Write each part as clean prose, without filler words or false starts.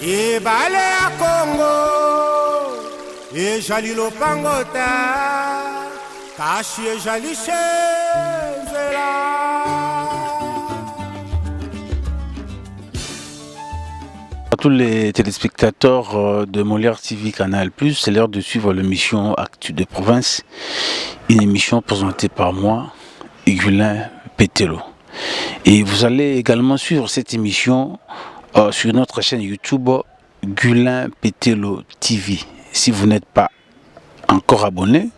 E bale ya Congo ejali lopangota kashi ejali shenzela. À tous les téléspectateurs de Molière TV Canal+, c'est l'heure de suivre l'émission Actu de Province, une émission présentée par moi, Gulin Pétello. Et vous allez également suivre cette émission sur notre chaîne YouTube Gulin Pétello TV. Si vous n'êtes pas encore abonné,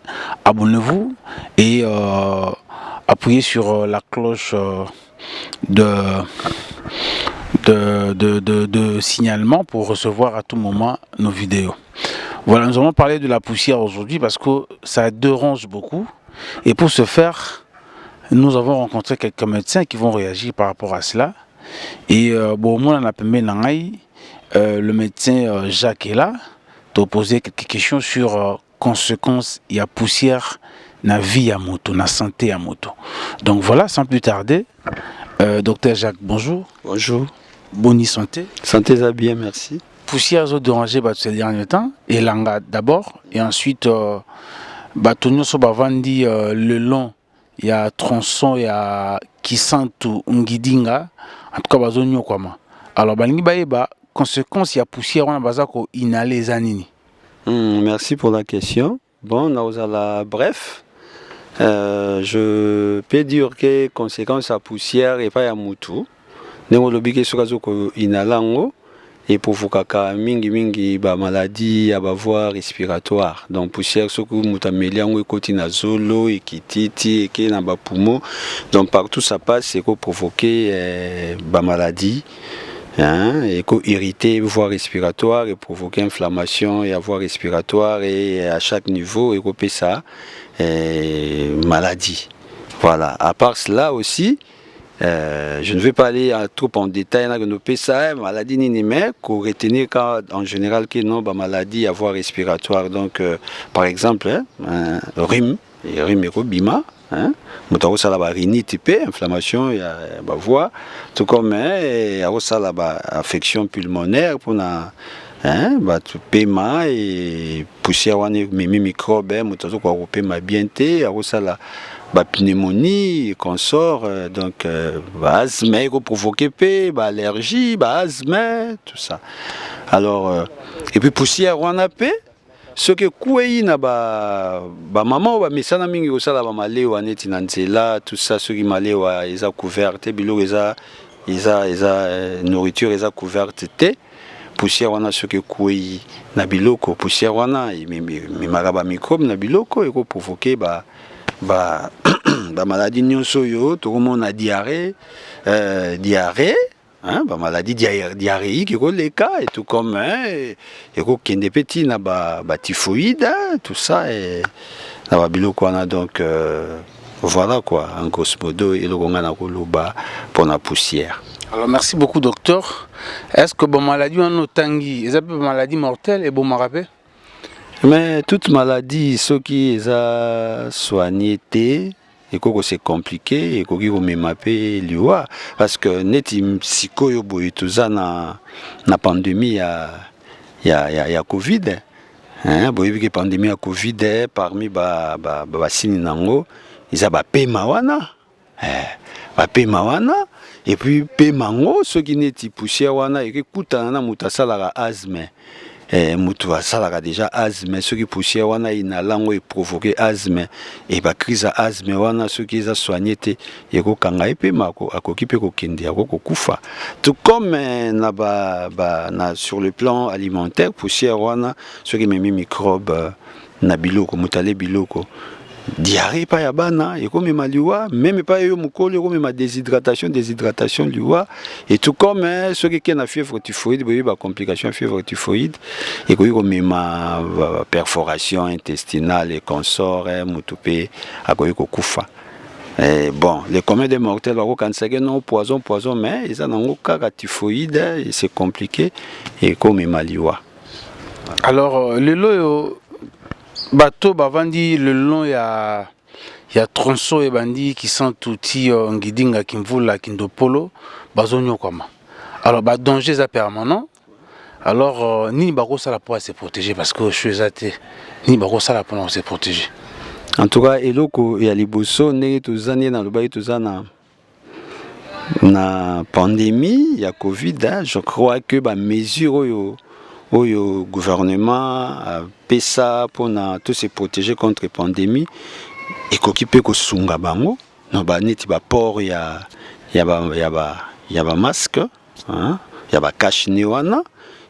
abonnez-vous et appuyez sur la cloche de signalement pour recevoir à tout moment nos vidéos. Voilà, nous allons parler de la poussière aujourd'hui parce que ça dérange beaucoup. Et pour ce faire, nous avons rencontré quelques médecins qui vont réagir par rapport à cela. Et bon, moi, on a appelé le médecin Jacques est là, de poser quelques questions sur conséquences et la poussière na vie à moto, na santé à moto. Donc voilà, sans plus tarder, docteur Jacques, bonjour. Bonjour. Bonne santé. Santé ça bien, merci. Poussière zo dérangé ces derniers temps, et langa d'abord, et ensuite batonyo so bavandi le long, il y a tronçon, il y a Kisantu Ngidinga, en tout cas bazonyo kwama. Alors balingi baeba conséquence il y a poussière on a bazako inhalé zanini. Merci pour la question. Bon, bref, je peux dire que conséquence à poussière et pas à moutou. Nengo lobike sokazo ko inalango et provoquaka mingi ba maladie à voie respiratoire. Donc poussière soku mutameliango ekoti na zolo ekititi eke na ba poumon. Donc partout ça passe c'est ko provoquer ba maladie. Et irriter voie respiratoire et provoquer inflammation et voie respiratoire et à chaque niveau et couper ça maladie. Voilà. À part cela aussi, je ne vais pas aller trop en détail dans nos ça maladie ni mais qu'on retenir en général que non maladie à voie respiratoire. Donc par exemple rhume et rhume bima. Mutaro salaba rhinite pe inflammation ya ba voix tout comme ya salaba affection pulmonaire pour na ba pema et poussière wane mimi microbe mutazo kwa pema bien te ya sala ba pneumonie consort donc ba asthme ko provoquer pe ba allergie ba asthme tout ça. Alors et puis poussière wana pe ce que kouei na ba maman ba misana mingi ko sala ba malewa neti na nzela tout ça ce qui malewa eza couverte bilo eza nourriture eza couverte te poussière wana ce que kouei na biloko poussière wana mi maraba microbe na biloko et ko provoquer ba maladie nyonso yo to mona diarrhée ba maladie diarrhéique les cas et tout comme et des petits na ba typhoïde tout ça et na ba biloko na donc voilà quoi en grosso modo et le gonga na koloba pour la poussière. Alors merci beaucoup docteur. Est-ce que bon maladie en otangi, est-ce maladie mortelle et bon marapé? Mais toute maladie ce qui est soigné et que c'est compliqué et que même appelé liwa parce que neti psycho boy tout ça na pandémie ya Covid boy que pandémie ya Covid parmi ba sini nango ils a ba pema wana et puis pema ngo ce qui neti poussière wana et que kutana na mutasala la asthme mutu asalaka déjà asthme ceux qui poussière wana inalango et provoquer asthme et ba crise asthme wana ceux qui a soigné te et ko kanga epe mako akoki pe ko kende ko kufa tout comme na sur le plan alimentaire poussière wana ceux qui memi microbe na biloko mutale biloko diarrhée pas ya bana et comme maliwa même pas yo mukolo comme ma déshydratation liwa et tout comme ceux qui ont fièvre typhoïde ba complication fièvre typhoïde et comme ma perforation intestinale et consort mutupe akoyiko kufa. Bon, les communs des mortels quand c'est non poison mais ils ont un typhoïde et c'est compliqué et comme maliwa. Alors le lo bateau bavandi le long ya tronçon et bandi qui sont touti ngidinga kimvula kindopolo bazonyo kwama. Alors ba danger za permanent Alors, ni bako ça pour se protéger parce que je suis athée. Ni bako ça pour se protéger. En tout cas, eloko ya liboso ndenge tozani na lobai tozana na pandémie ya Covid, je crois que ba mesure oyo gouvernement a pesa pour tous se protéger contre pandémie et kokipe ko sunga bango no ba neti ba port ya ba masque, hein, ya ba cache nez wana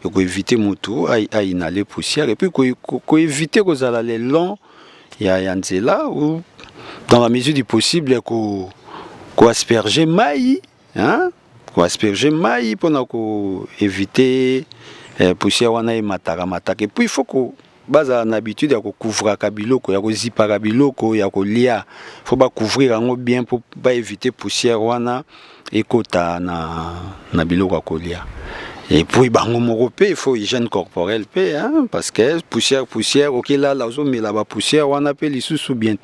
ko éviter mutu ay inhaler poussière et puis ko éviter ko zala les longs ya nzela ou dans la mesure du possible ko asperger mai, hein, ko asperger mai pour éviter poussière wana mataka et puis il faut que baza en habitude ya ko couvrir kabiloko ya ko zipa kabiloko ya ko lia, faut ba couvrir yango bien pour pas éviter poussière wana ekota na biloko ko lia. Et puis bango moko pe il faut hygiène corporelle pe, hein, parce que poussière OK là ozo mais là ba poussière wana pe lisusu bien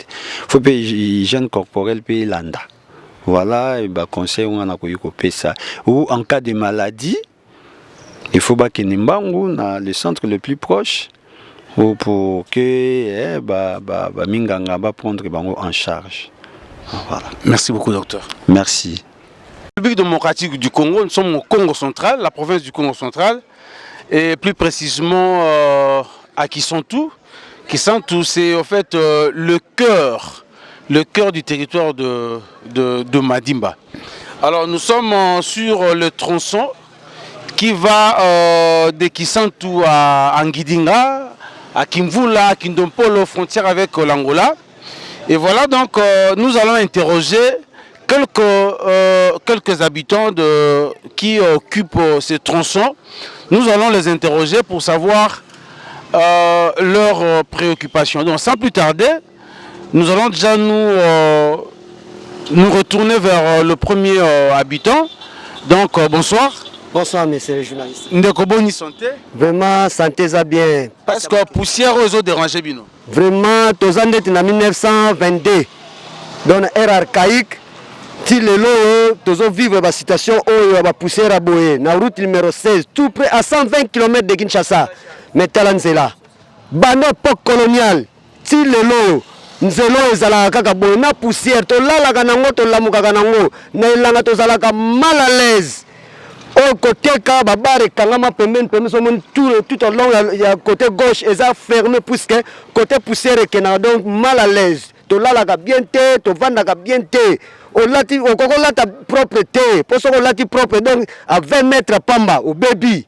faut pe hygiène corporelle pe landa. Voilà, et bah conseil on a ko pesa ou en cas de maladie il faut que Nimbangu na le centre le plus proche pour que minganga va prendre bango en charge. Voilà. Merci beaucoup docteur. Merci. République démocratique du Congo, nous sommes au Congo central, la province du Congo central, et plus précisément à Kisantu. Kisantu, c'est en fait le cœur du territoire de Madimba. Alors nous sommes sur le tronçon qui va de Kisantu à Ngidinga, à Kimvula, à Kindompolo, frontière avec l'Angola. Et voilà donc nous allons interroger quelques habitants qui occupent ces tronçons. Nous allons les interroger pour savoir leurs préoccupations. Donc sans plus tarder, nous allons déjà nous retourner vers le premier habitant. Donc bonsoir. Bonsoir, monsieur le journaliste. Ndekoboni santé. Vraiment, santé ça bien. Parce que poussière aux eaux dérangé bino. Vraiment, tous en 1922. Dans l'ère archaïque, si le lot, tous vivre la situation où la poussière a boé. Na route numéro 16, tout près à 120 km de Kinshasa. Mais Talanzela. Bano époque coloniale. Si le lot, nzelo ezala kaka boé na poussière, to lala kanango to lamuka kanango. Na ilanga to zalaka mal à l'aise. Au côté ka babare kangama pembeni tout au long ya côté gauche eza fermé puisque côté poussière kena donc mal à l'aise to lala ka bien té to vanda ka bien té o lati o koko lata propre té poso ko lati propre donc à 20 mètres pamba au baby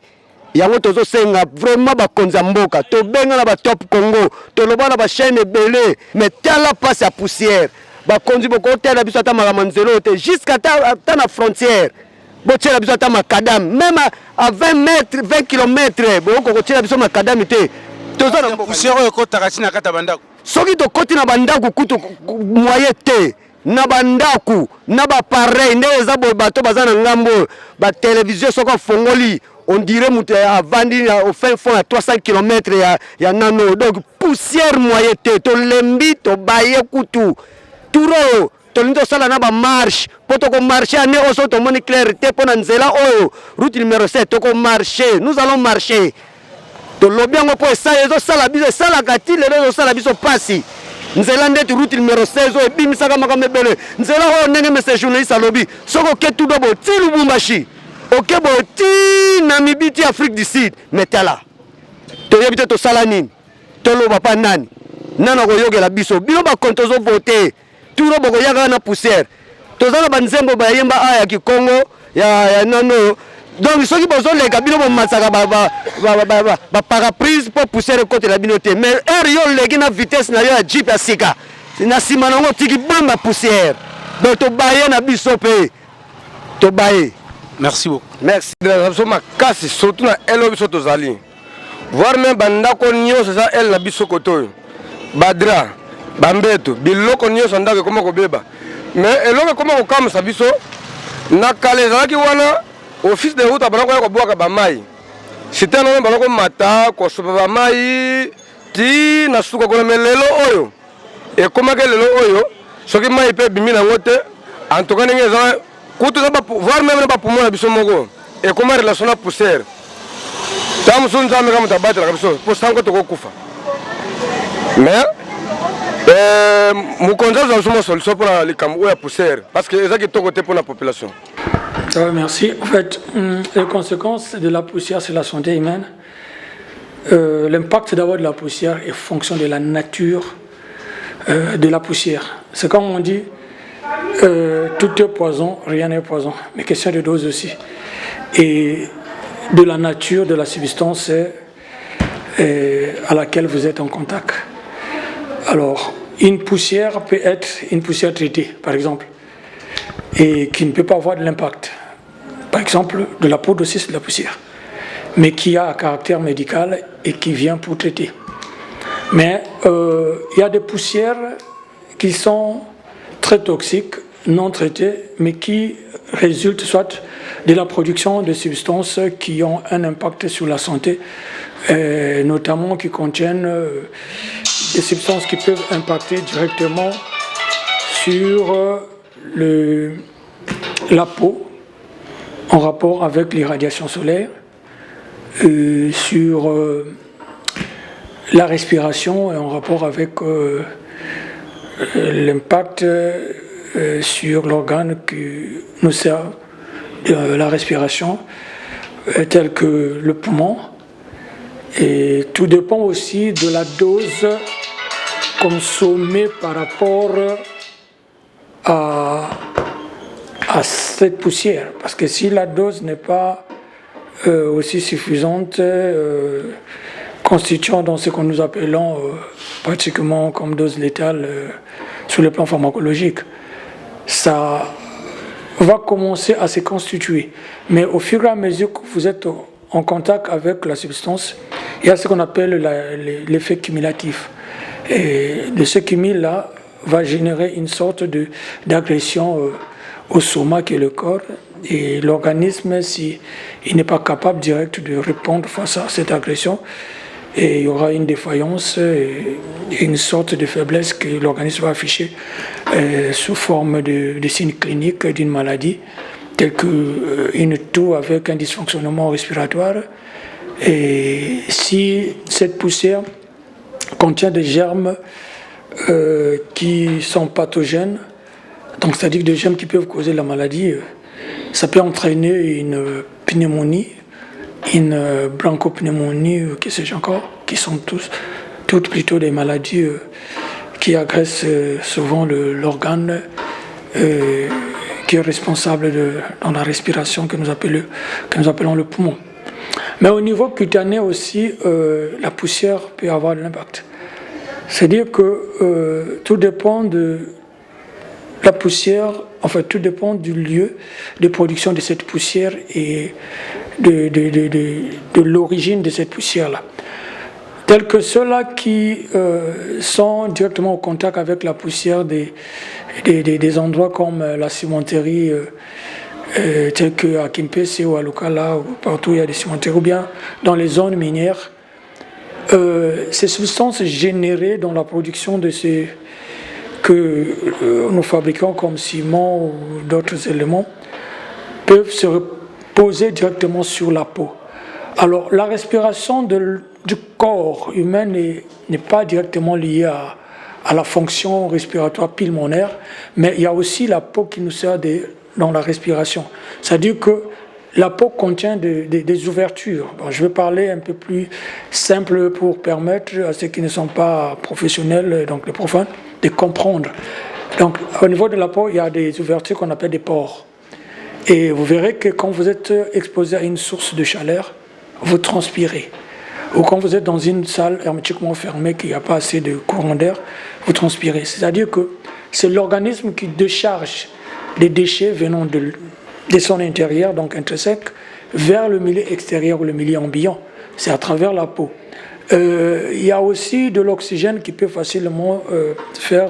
yango tozo senga vraiment ba konza mboka to benga na ba top Congo to loba na ba chaîne belé mais tala passe à poussière ba konzi boko tela biso ta maramanzelo té jusqu'à ta na frontière. Botiela biso ta makadam même à 20 mètres 20 km boko kotiela biso makadam té tozana poussière ko takatina kata bandako soki to koti na bandako kutu moyen té na bandako na ba pareil ndeza bo bato bazana ngambo ba télévision soko fongoli on dirait muté avandi au fin fond à 300 km ya nano donc poussière moyen té to lembi to baye kutu turo tolindo sala na ba marche poto ko marcher ane oso to moni clarté pona nzela oyo route numéro 7 to ko marcher nous allons marcher to lobiango po esa ezo sala biso sala kati le ezo sala biso pasi nzela ndeti route numéro 16 oyo bimisaka makambe bele nzela oyo ndenge message journaliste alobi soko ketu do bo ti Lubumbashi oke bo ti Namibie ti Afrique du Sud metala to yebite to sala nini to loba pa nani nana ko yogela biso bino ba kontozo voter tout le monde a na poussière. Tous les banzembo ba yemba aya ki Congo ya nano. Donc ceux qui besoin les cabines vont massacrer ba paraprise pour pousser le côté la binoté. Mais air yo les na vitesse na yo jeep ya sika. Na sima nango tiki bamba poussière. Donc to baye na biso pe. To baye. Merci beaucoup. Merci. So makasi surtout na elo biso tozali. Voir même bandako nyonso ça el na biso koto. Badra bambeto biloko nyonso ndako koma kobeba mais eloko koma kokamisa biso na kale ezalaki wana office de route banako ya kobwaka bamai c'était non banako mata kosopa bamai ti na suka kona melelo oyo ekomaka lelo oyo soki mai pe bimi nango te en tout cas ndenge ezala kutu voir même na bapoumon na biso moko ekoma relation na poussière ntango mosusu nzambe kaka moto abatela biso mpo sango tokokufa mais mokonzi azwa biso mwa solution mpona likambo oyo ya poussière parce que eza kitoko te mpona population. Merci. En fait, les conséquences de la poussière sur la santé humaine, l'impact d'abord de la poussière est fonction de la nature de la poussière. C'est comme on dit, tout est poison, rien n'est poison, mais question de dose aussi. Et de la nature de la substance à laquelle vous êtes en contact. Alors, une poussière peut être une poussière traitée, par exemple, et qui ne peut pas avoir de l'impact. Par exemple, de la poudre aussi, c'est de la poussière, mais qui a un caractère médical et qui vient pour traiter. Mais il y a des poussières qui sont très toxiques, non traitées, mais qui résultent soit de la production de substances qui ont un impact sur la santé, notamment qui contiennent des substances qui peuvent impacter directement sur la peau, en rapport avec l'irradiation solaire, sur la respiration et en rapport avec l'impact sur l'organe qui nous sert de la respiration, tel que le poumon. Et tout dépend aussi de la dose consommée par rapport à cette poussière. Parce que si la dose n'est pas aussi suffisante, constituant dans ce que nous appelons pratiquement comme dose létale sur le plan pharmacologique, ça va commencer à se constituer. Mais au fur et à mesure que vous êtes en contact avec la substance, il y a ce qu'on appelle l'effet cumulatif. Et de ce cumul-là va générer une sorte d'agression au soma qui est le corps. Et l'organisme, s'il n'est pas capable direct de répondre face à cette agression, et il y aura une défaillance et une sorte de faiblesse que l'organisme va afficher sous forme de signes cliniques d'une maladie, telle qu'une toux avec un dysfonctionnement respiratoire. Et si cette poussière contient des germes qui sont pathogènes, donc c'est-à-dire des germes qui peuvent causer la maladie, ça peut entraîner une pneumonie, une bronchopneumonie, que sais-je encore, qui sont toutes plutôt des maladies qui agressent souvent l'organe qui est responsable dans la respiration que nous appelons le poumon. Mais au niveau cutané aussi, la poussière peut avoir de l'impact. C'est-à-dire que tout dépend de la poussière, enfin tout dépend du lieu de production de cette poussière et de l'origine de cette poussière-là. Tels que ceux-là qui sont directement au contact avec la poussière des endroits comme la cimenterie, tels qu'à Kimpese ou à Lokala, ou partout où il y a des cimenteries, ou bien dans les zones minières, ces substances générées dans la production de ces que nous fabriquons comme ciment ou d'autres éléments peuvent se reposer directement sur la peau. Alors la respiration du corps humain n'est pas directement liée à la fonction respiratoire pulmonaire, mais il y a aussi la peau qui nous sert dans la respiration. C'est-à-dire que la peau contient des ouvertures. Bon, je vais parler un peu plus simple pour permettre à ceux qui ne sont pas professionnels, donc les profanes, de comprendre. Donc, au niveau de la peau, il y a des ouvertures qu'on appelle des pores. Et vous verrez que quand vous êtes exposé à une source de chaleur, vous transpirez. Ou quand vous êtes dans une salle hermétiquement fermée, qu'il n'y a pas assez de courant d'air, vous transpirez. C'est-à-dire que c'est l'organisme qui décharge les déchets venant de son intérieur, donc intrinsèque, vers le milieu extérieur ou le milieu ambiant. C'est à travers la peau. Il y a aussi de l'oxygène qui peut facilement faire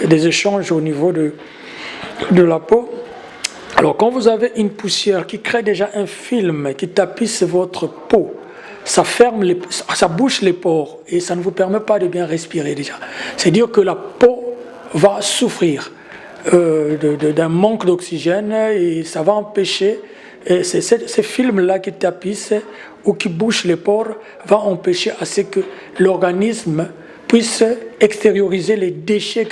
des échanges au niveau de la peau. Alors quand vous avez une poussière qui crée déjà un film qui tapisse votre peau, ça bouche les pores et ça ne vous permet pas de bien respirer déjà. C'est-à-dire que la peau va souffrir d'un manque d'oxygène et ça va empêcher ces films-là qui tapissent ou qui bouchent les pores va empêcher à ce que l'organisme puisse extérioriser les déchets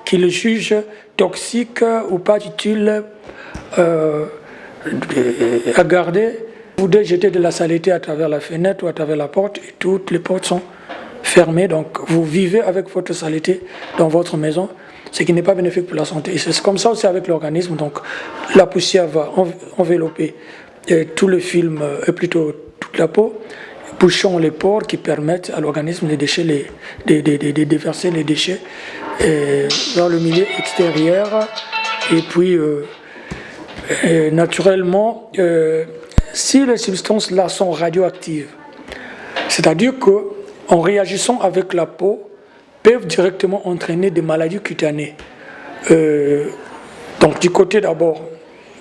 qu'il juge toxiques ou pas utiles à garder. Vous devez jeter de la saleté à travers la fenêtre ou à travers la porte et toutes les portes sont fermées. Donc vous vivez avec votre saleté dans votre maison, ce qui n'est pas bénéfique pour la santé. Et c'est comme ça aussi avec l'organisme. Donc la poussière va envelopper tout le film, plutôt toute la peau, bouchant les pores qui permettent à l'organisme de déverser les déchets dans le milieu extérieur. Et puis, naturellement, si les substances-là sont radioactives, c'est-à-dire qu'en réagissant avec la peau, peuvent directement entraîner des maladies cutanées. Donc du côté d'abord,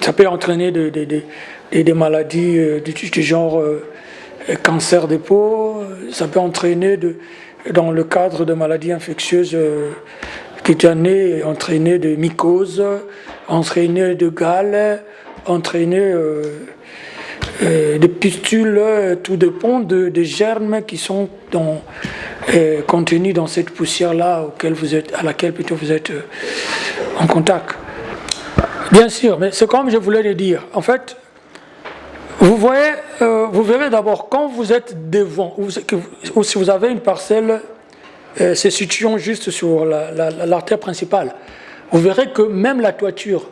ça peut entraîner des maladies du genre cancer des peaux, ça peut entraîner, dans le cadre de maladies infectieuses cutanées, entraîner de mycoses, entraîner de gales, entraîner des pustules, tout dépend des germes qui sont contenus dans cette poussière-là à laquelle plutôt vous êtes en contact. Bien sûr, mais c'est comme je voulais le dire. En fait, vous verrez d'abord quand vous êtes devant, ou si vous avez une parcelle se situant juste sur l'artère principale, vous verrez que même la toiture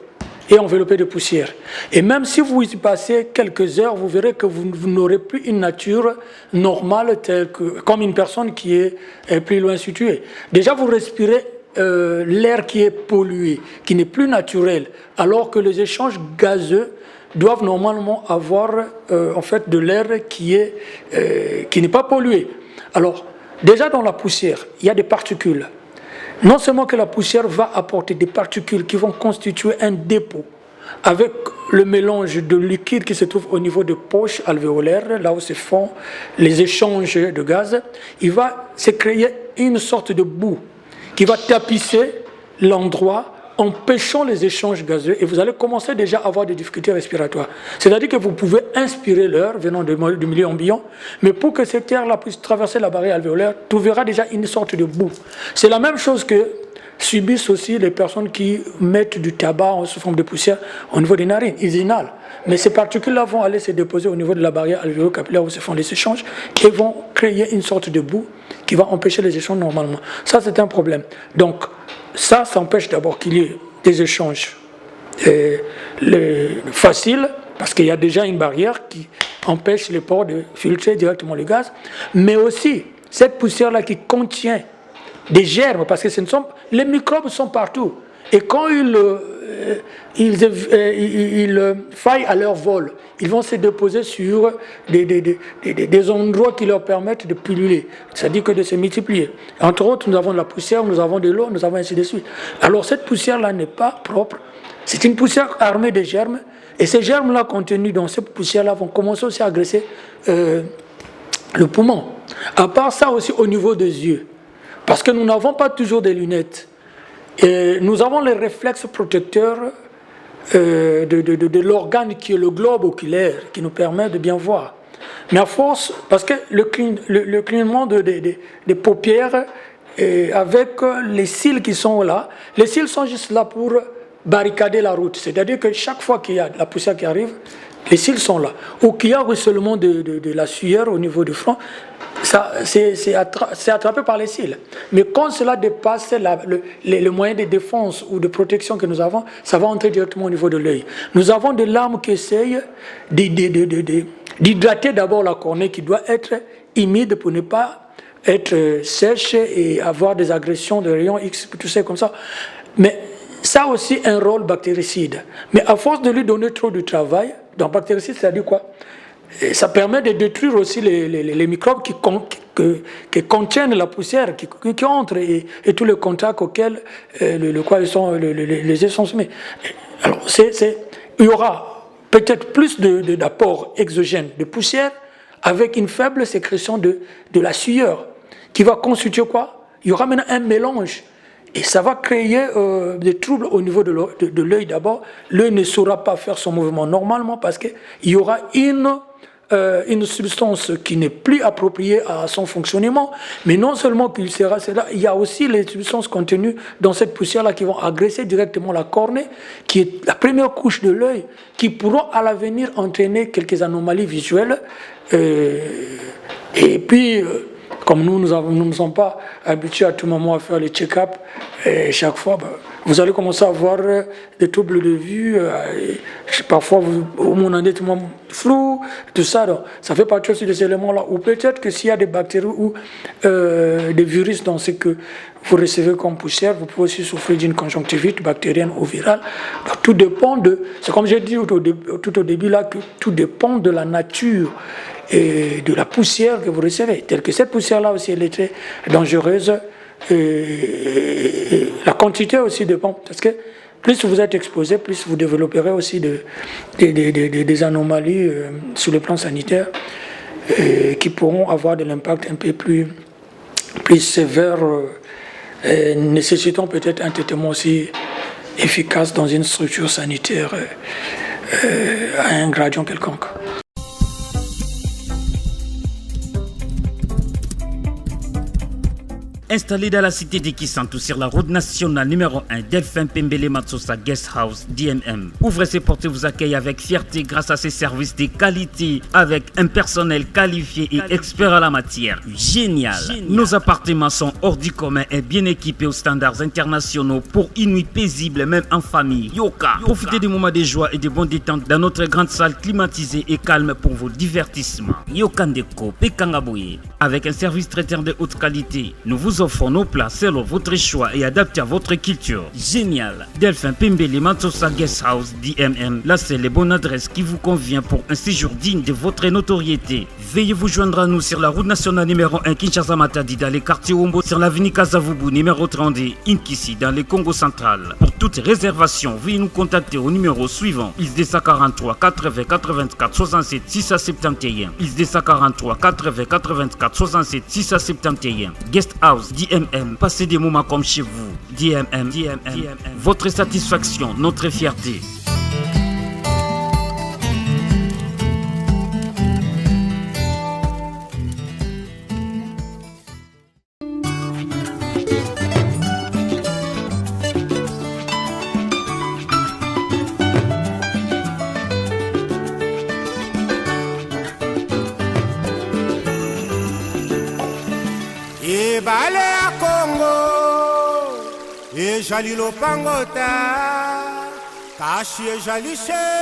est enveloppée de poussière. Et même si vous y passez quelques heures, vous verrez que vous n'aurez plus une nature normale comme une personne qui est plus loin située. Déjà, vous respirez l'air qui est pollué, qui n'est plus naturel, alors que les échanges gazeux doivent normalement avoir en fait de l'air qui n'est pas pollué. Alors, déjà dans la poussière, il y a des particules. Non seulement que la poussière va apporter des particules qui vont constituer un dépôt avec le mélange de liquide qui se trouve au niveau des poches alvéolaires, là où se font les échanges de gaz, il va se créer une sorte de boue qui va tapisser l'endroit, empêchant les échanges gazeux, et vous allez commencer déjà à avoir des difficultés respiratoires. C'est-à-dire que vous pouvez inspirer l'air venant du milieu ambiant, mais pour que cet air-là puisse traverser la barrière alvéolaire, trouvera déjà une sorte de boue. C'est la même chose que subissent aussi les personnes qui mettent du tabac sous forme de poussière au niveau des narines. Ils inhalent. Mais ces particules-là vont aller se déposer au niveau de la barrière alvéolo-capillaire où se font les échanges et vont créer une sorte de boue qui va empêcher les échanges normalement. Ça, c'est un problème. Donc, ça empêche d'abord qu'il y ait des échanges faciles, parce qu'il y a déjà une barrière qui empêche les pores de filtrer directement le gaz, mais aussi cette poussière-là qui contient des germes, parce que les microbes sont partout. Et quand ils faillent à leur vol, ils vont se déposer sur des endroits qui leur permettent de pulluler, c'est-à-dire que de se multiplier. Entre autres, nous avons de la poussière, nous avons de l'eau, nous avons ainsi de suite. Alors cette poussière-là n'est pas propre, c'est une poussière armée de germes, et ces germes-là contenus dans cette poussière-là vont commencer aussi à agresser le poumon. À part ça aussi au niveau des yeux, parce que nous n'avons pas toujours des lunettes. Et nous avons les réflexes protecteurs de l'organe qui est le globe oculaire, qui nous permet de bien voir. Mais à force, parce que le clignement des paupières, avec les cils qui sont là, les cils sont juste là pour barricader la route. C'est-à-dire que chaque fois qu'il y a de la poussière qui arrive, les cils sont là. Ou qu'il y a ruissellement de la sueur au niveau du front, c'est attrapé par les cils. Mais quand cela dépasse les moyens de défense ou de protection que nous avons, ça va entrer directement au niveau de l'œil. Nous avons des larmes qui essayent d'hydrater d'abord la cornée qui doit être humide pour ne pas être sèche et avoir des agressions de rayons X, tout ça comme ça. Mais ça a aussi un rôle bactéricide. Mais à force de lui donner trop de travail, dans bactéricide, c'est-à-dire quoi? Et ça permet de détruire aussi les microbes qui contiennent la poussière, qui entrent et tous les contacts auxquels les œufs sont soumis. Alors, il y aura peut-être plus d'apports exogènes de poussière avec une faible sécrétion de la sueur qui va constituer quoi? Il y aura maintenant un mélange Et ça va créer des troubles au niveau de l'œil d'abord. L'œil ne saura pas faire son mouvement normalement parce qu'il y aura une substance qui n'est plus appropriée à son fonctionnement. Mais non seulement qu'il sera cela, il y a aussi les substances contenues dans cette poussière-là qui vont agresser directement la cornée, qui est la première couche de l'œil, qui pourront à l'avenir entraîner quelques anomalies visuelles. Et puis... Comme nous ne sommes pas habitués à tout moment à faire les check-up, et chaque fois, vous allez commencer à avoir des troubles de vue. Parfois, mon œil est tout flou, tout ça. Donc, ça fait partie aussi de ces éléments-là. Ou peut-être que s'il y a des bactéries ou des virus dans ce que vous recevez comme poussière, vous pouvez aussi souffrir d'une conjonctivite bactérienne ou virale. Donc, tout dépend c'est comme j'ai dit tout au début là, que tout dépend de la nature et de la poussière que vous recevez. Telle que cette poussière-là aussi, elle est très dangereuse. Et la quantité aussi dépend. Parce que plus vous êtes exposé, plus vous développerez aussi des anomalies sur le plan sanitaire qui pourront avoir de l'impact un peu plus sévère, nécessitant peut-être un traitement aussi efficace dans une structure sanitaire à un gradient quelconque. Installé dans la cité de Kisantou sur la route nationale numéro 1, Delphin Pembele Matsosa Guest House DMM. Ouvrez ses portes et vous accueille avec fierté grâce à ses services de qualité avec un personnel qualifié et expert à la matière. Génial. Nos appartements sont hors du commun et bien équipés aux standards internationaux pour une nuit paisible même en famille. Yoka. Profitez des moments de joie et de bonne détente dans notre grande salle climatisée et calme pour vos divertissements. Yoka Ndeko Pekangaboye. Avec un service traiteur de haute qualité, nous vous offrons nos plats selon votre choix et adaptés à votre culture. Génial. Delphin Pembele Matsosa Guest House DMM. Là, c'est la bonne adresse qui vous convient pour un séjour digne de votre notoriété. Veuillez vous joindre à nous sur la route nationale numéro 1 Kinshasa Matadi dans les quartiers Wombo, sur l'avenue Kazavubu numéro 32 Inkisi dans le Congo central. Pour toute réservation, veuillez nous contacter au numéro suivant: plus 243 80 84 67 671. Plus 243 80 84 67 671. Guest House DMM, passez des moments comme chez vous. DMM. Votre satisfaction, notre fierté. Ebale ya Congo, ejali lopangota, kashi ejali she.